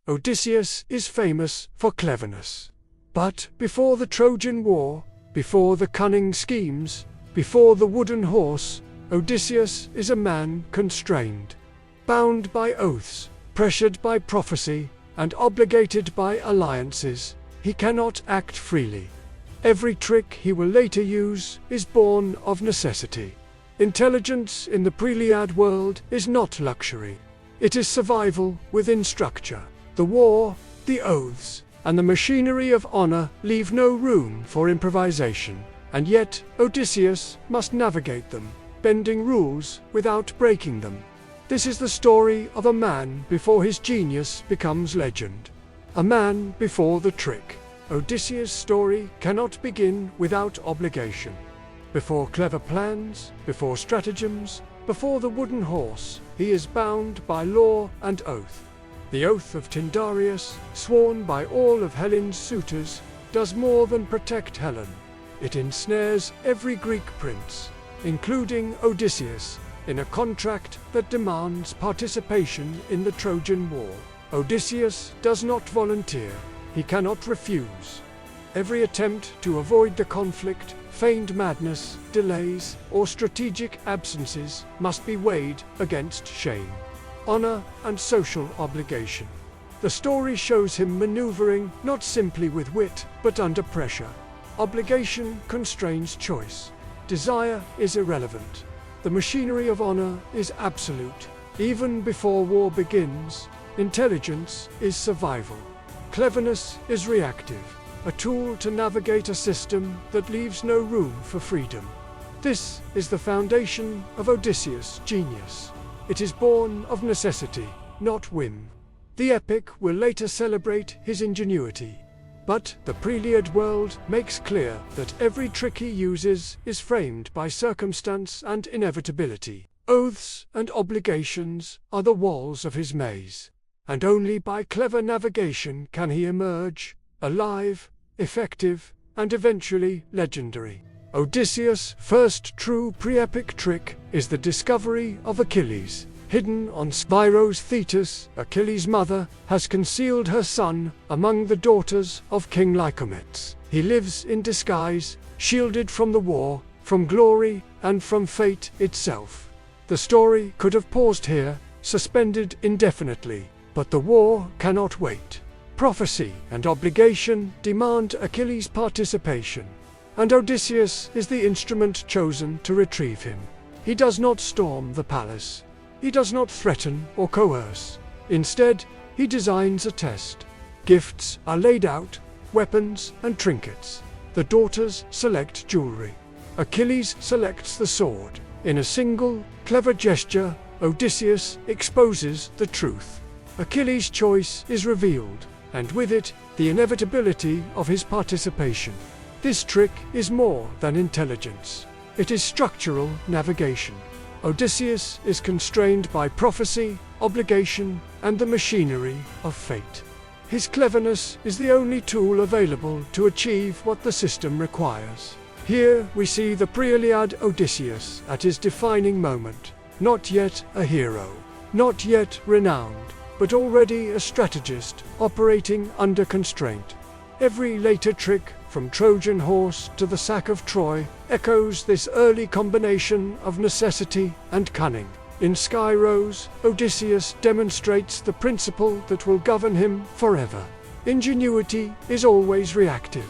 Odysseus is famous for cleverness. But before the Trojan War, before the cunning schemes, before the wooden horse, Odysseus is a man constrained, bound by oaths, pressured by prophecy, and obligated by alliances. He cannot act freely. Every trick he will later use is born of necessity. Intelligence in the pre-Iliad world is not luxury. It is survival within structure. The war, the oaths, and the machinery of honor leave no room for improvisation. And yet, Odysseus must navigate them, bending rules without breaking them. This is the story of a man before his genius becomes legend. A man before the trick. Odysseus' story cannot begin without obligation. Before clever plans, before stratagems, before the wooden horse, he is bound by law and oath. The Oath of Tyndareus, sworn by all of Helen's suitors, does more than protect Helen. It ensnares every Greek prince, including Odysseus, in a contract that demands participation in the Trojan War. Odysseus does not volunteer. He cannot refuse. Every attempt to avoid the conflict, feigned madness, delays, or strategic absences must be weighed against shame, honor, and social obligation. The story shows him maneuvering not simply with wit, but under pressure. Obligation constrains choice. Desire is irrelevant. The machinery of honor is absolute. Even before war begins, intelligence is survival. Cleverness is reactive, a tool to navigate a system that leaves no room for freedom. This is the foundation of Odysseus' genius. It is born of necessity, not whim. The epic will later celebrate his ingenuity. But the pre-Iliad world makes clear that every trick he uses is framed by circumstance and inevitability. Oaths and obligations are the walls of his maze, and only by clever navigation can he emerge, alive, effective, and eventually legendary. Odysseus' first true pre-epic trick is the discovery of Achilles. Hidden on Skyros, Thetis, Achilles' mother, has concealed her son among the daughters of King Lycomedes. He lives in disguise, shielded from the war, from glory, and from fate itself. The story could have paused here, suspended indefinitely, but the war cannot wait. Prophecy and obligation demand Achilles' participation, and Odysseus is the instrument chosen to retrieve him. He does not storm the palace. He does not threaten or coerce. Instead, he designs a test. Gifts are laid out, weapons and trinkets. The daughters select jewelry. Achilles selects the sword. In a single, clever gesture, Odysseus exposes the truth. Achilles' choice is revealed, and with it, the inevitability of his participation. This trick is more than intelligence. It is structural navigation. Odysseus is constrained by prophecy, obligation, and the machinery of fate. His cleverness is the only tool available to achieve what the system requires. Here we see the pre-Iliad Odysseus at his defining moment. Not yet a hero, not yet renowned, but already a strategist operating under constraint. Every later trick, from Trojan horse to the sack of Troy, echoes this early combination of necessity and cunning. In Skyros, Odysseus demonstrates the principle that will govern him forever. Ingenuity is always reactive.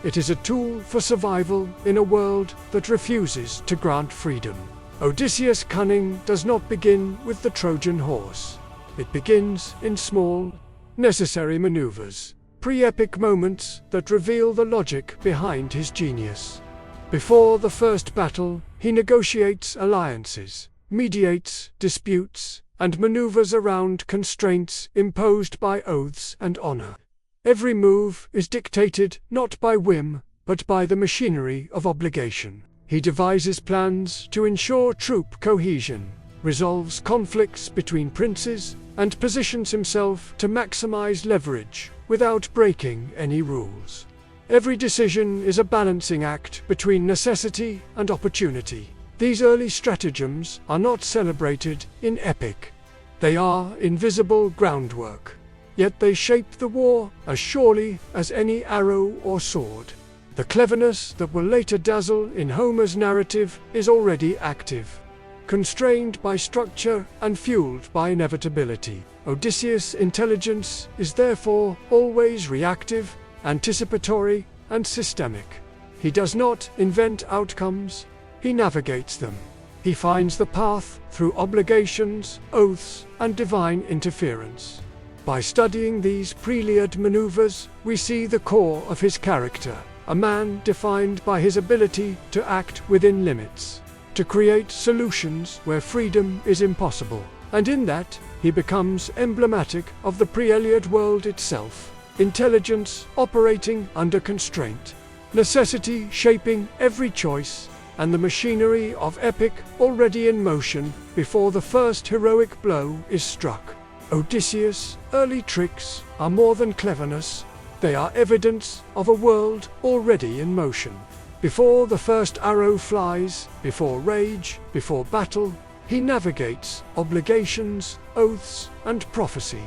It is a tool for survival in a world that refuses to grant freedom. Odysseus' cunning does not begin with the Trojan horse. It begins in small, necessary maneuvers. Pre-epic moments that reveal the logic behind his genius. Before the first battle, he negotiates alliances, mediates disputes, and maneuvers around constraints imposed by oaths and honor. Every move is dictated not by whim, but by the machinery of obligation. He devises plans to ensure troop cohesion, resolves conflicts between princes, and positions himself to maximize leverage without breaking any rules. Every decision is a balancing act between necessity and opportunity. These early stratagems are not celebrated in epic. They are invisible groundwork. yet they shape the war as surely as any arrow or sword. The cleverness that will later dazzle in Homer's narrative is already active. Constrained by structure and fueled by inevitability, Odysseus' intelligence is therefore always reactive, anticipatory, and systemic. He does not invent outcomes, he navigates them. He finds the path through obligations, oaths, and divine interference. By studying these pre-Iliad maneuvers, we see the core of his character, a man defined by his ability to act within limits, to create solutions where freedom is impossible, and in that, he becomes emblematic of the pre-Iliad world itself. Intelligence operating under constraint, necessity shaping every choice, and the machinery of epic already in motion before the first heroic blow is struck. Odysseus' early tricks are more than cleverness, they are evidence of a world already in motion. Before the first arrow flies, before rage, before battle, he navigates obligations, oaths, and prophecy.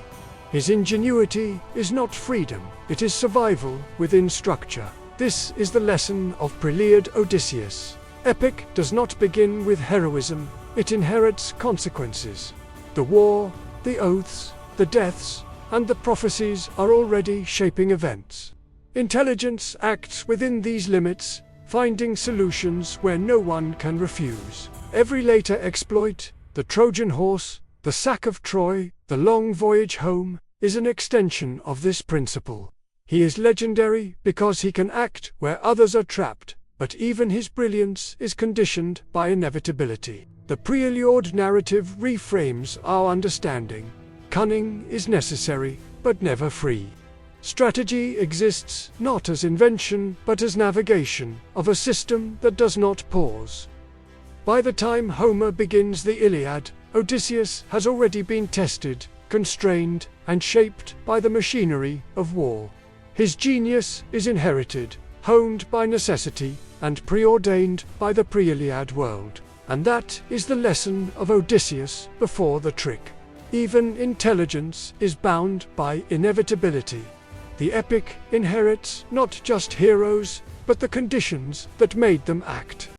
His ingenuity is not freedom, it is survival within structure. This is the lesson of pre-Iliad Odysseus. Epic does not begin with heroism, it inherits consequences. The war, the oaths, the deaths, and the prophecies are already shaping events. Intelligence acts within these limits, finding solutions where no one can refuse. Every later exploit, the Trojan horse, the sack of Troy, the long voyage home, is an extension of this principle. He is legendary because he can act where others are trapped, but even his brilliance is conditioned by inevitability. The pre-Iliad narrative reframes our understanding. Cunning is necessary, but never free. Strategy exists not as invention, but as navigation of a system that does not pause. By the time Homer begins the Iliad, Odysseus has already been tested, constrained, and shaped by the machinery of war. His genius is inherited, honed by necessity, and preordained by the pre-Iliad world. And that is the lesson of Odysseus before the trick. Even intelligence is bound by inevitability. The epic inherits not just heroes, but the conditions that made them act.